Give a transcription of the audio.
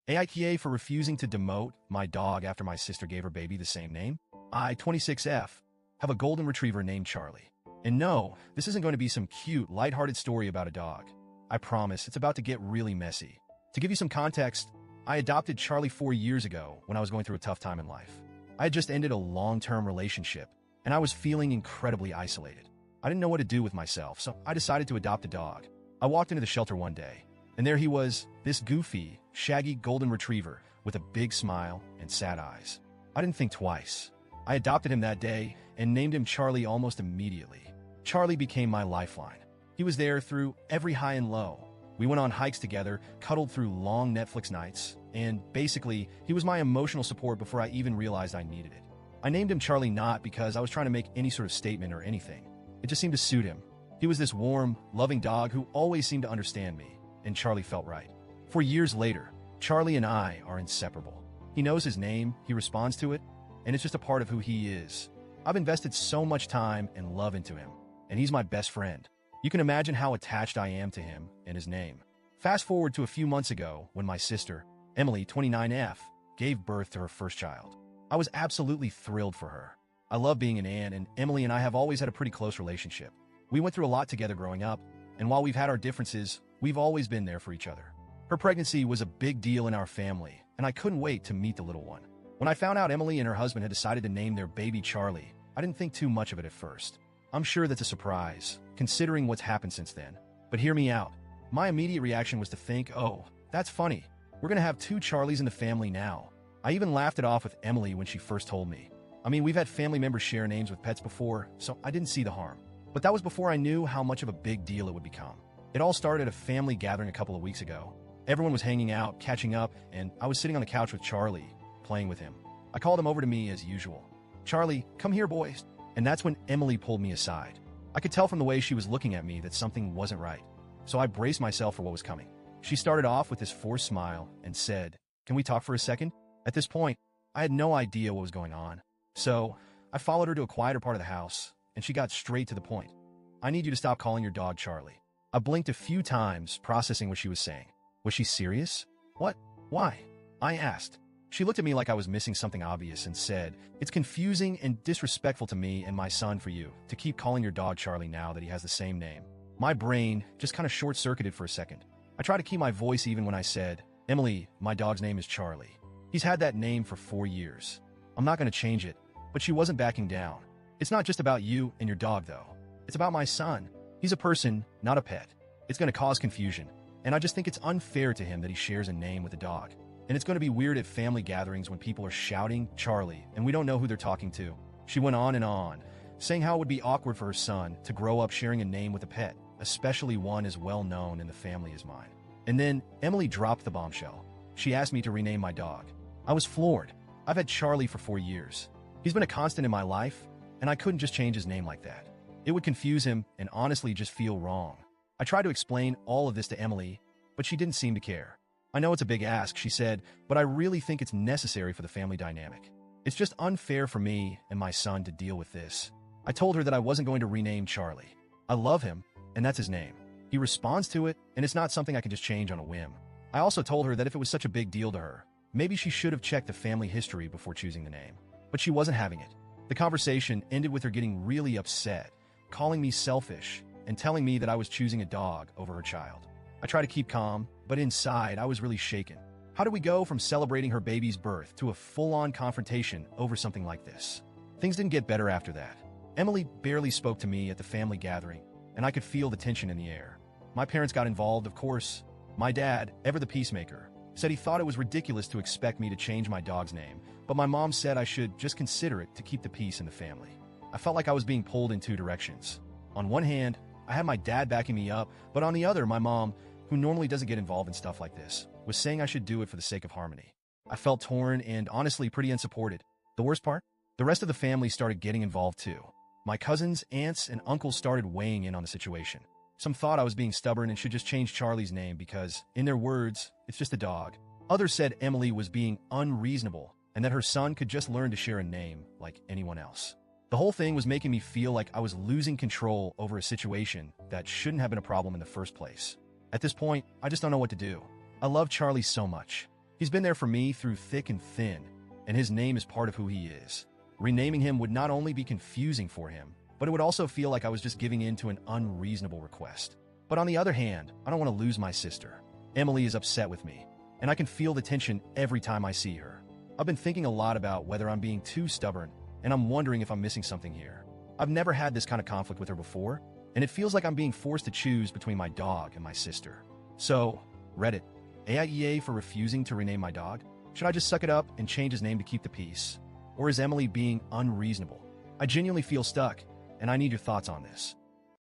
AITA for refusing to demote my dog after my sister gave her baby the same name. I, 26F, have a golden retriever named Charlie. And no, this isn't going to be some cute, lighthearted story about a dog. I promise, it's about to get really messy. To give you some context, I adopted Charlie 4 years ago when I was going through a tough time in life. I had just ended a long-term relationship, and I was feeling incredibly isolated. I didn't know what to do with myself, so I decided to adopt a dog. I walked into the shelter one day, and there he was, this goofy, shaggy golden retriever with a big smile and sad eyes. I didn't think twice. I adopted him that day and named him Charlie almost immediately. Charlie became my lifeline. He was there through every high and low. We went on hikes together, cuddled through long Netflix nights, and basically, he was my emotional support before I even realized I needed it. I named him Charlie not because I was trying to make any sort of statement or anything. It just seemed to suit him. He was this warm, loving dog who always seemed to understand me, and Charlie felt right. 4 years later, Charlie and I are inseparable. He knows his name, he responds to it, and it's just a part of who he is. I've invested so much time and love into him, and he's my best friend. You can imagine how attached I am to him and his name. Fast forward to a few months ago when my sister, Emily, 29F, gave birth to her first child. I was absolutely thrilled for her. I love being an aunt, and Emily and I have always had a pretty close relationship. We went through a lot together growing up, and while we've had our differences, we've always been there for each other. Her pregnancy was a big deal in our family, and I couldn't wait to meet the little one. When I found out Emily and her husband had decided to name their baby Charlie, I didn't think too much of it at first. I'm sure that's a surprise, considering what's happened since then. But hear me out. My immediate reaction was to think, oh, that's funny. We're gonna have 2 Charlies in the family now. I even laughed it off with Emily when she first told me. I mean, we've had family members share names with pets before, so I didn't see the harm. But that was before I knew how much of a big deal it would become. It all started at a family gathering a couple of weeks ago. Everyone was hanging out, catching up, and I was sitting on the couch with Charlie, playing with him. I called him over to me as usual. Charlie, come here, boys. And that's when Emily pulled me aside. I could tell from the way she was looking at me that something wasn't right. So I braced myself for what was coming. She started off with this forced smile and said, "Can we talk for a second?" At this point, I had no idea what was going on. So I followed her to a quieter part of the house, and she got straight to the point. "I need you to stop calling your dog Charlie." I blinked a few times, processing what she was saying. Was she serious? What? Why? I asked. She looked at me like I was missing something obvious and said, "It's confusing and disrespectful to me and my son for you to keep calling your dog Charlie now that he has the same name." My brain just kind of short-circuited for a second. I tried to keep my voice even when I said, "Emily, my dog's name is Charlie. He's had that name for 4 years. I'm not going to change it." But she wasn't backing down. "It's not just about you and your dog, though. It's about my son. He's a person, not a pet. It's going to cause confusion, and I just think it's unfair to him that he shares a name with a dog. And it's going to be weird at family gatherings when people are shouting Charlie and we don't know who they're talking to." She went on, saying how it would be awkward for her son to grow up sharing a name with a pet, especially one as well known in the family as mine. And then Emily dropped the bombshell. She asked me to rename my dog. I was floored. I've had Charlie for 4 years. He's been a constant in my life, and I couldn't just change his name like that. It would confuse him and honestly just feel wrong. I tried to explain all of this to Emily, but she didn't seem to care. "I know it's a big ask," she said, "but I really think it's necessary for the family dynamic. It's just unfair for me and my son to deal with this." I told her that I wasn't going to rename Charlie. I love him, and that's his name. He responds to it, and it's not something I can just change on a whim. I also told her that if it was such a big deal to her, maybe she should have checked the family history before choosing the name. But she wasn't having it. The conversation ended with her getting really upset, calling me selfish, and telling me that I was choosing a dog over her child. I tried to keep calm, but inside I was really shaken. How do we go from celebrating her baby's birth to a full-on confrontation over something like this? Things didn't get better after that. Emily barely spoke to me at the family gathering, and I could feel the tension in the air. My parents got involved, of course. My dad, ever the peacemaker, said he thought it was ridiculous to expect me to change my dog's name, but my mom said I should just consider it to keep the peace in the family. I felt like I was being pulled in 2 directions. On one hand, I had my dad backing me up, but on the other, my mom, who normally doesn't get involved in stuff like this, was saying I should do it for the sake of harmony. I felt torn and honestly pretty unsupported. The worst part? The rest of the family started getting involved too. My cousins, aunts, and uncles started weighing in on the situation. Some thought I was being stubborn and should just change Charlie's name because, in their words, it's just a dog. Others said Emily was being unreasonable and that her son could just learn to share a name like anyone else. The whole thing was making me feel like I was losing control over a situation that shouldn't have been a problem in the first place. At this point, I just don't know what to do. I love Charlie so much. He's been there for me through thick and thin, and his name is part of who he is. Renaming him would not only be confusing for him, but it would also feel like I was just giving in to an unreasonable request. But on the other hand, I don't want to lose my sister. Emily is upset with me, and I can feel the tension every time I see her. I've been thinking a lot about whether I'm being too stubborn, and I'm wondering if I'm missing something here. I've never had this kind of conflict with her before, and it feels like I'm being forced to choose between my dog and my sister. So, Reddit, AITA for refusing to rename my dog? Should I just suck it up and change his name to keep the peace? Or is Emily being unreasonable? I genuinely feel stuck, and I need your thoughts on this.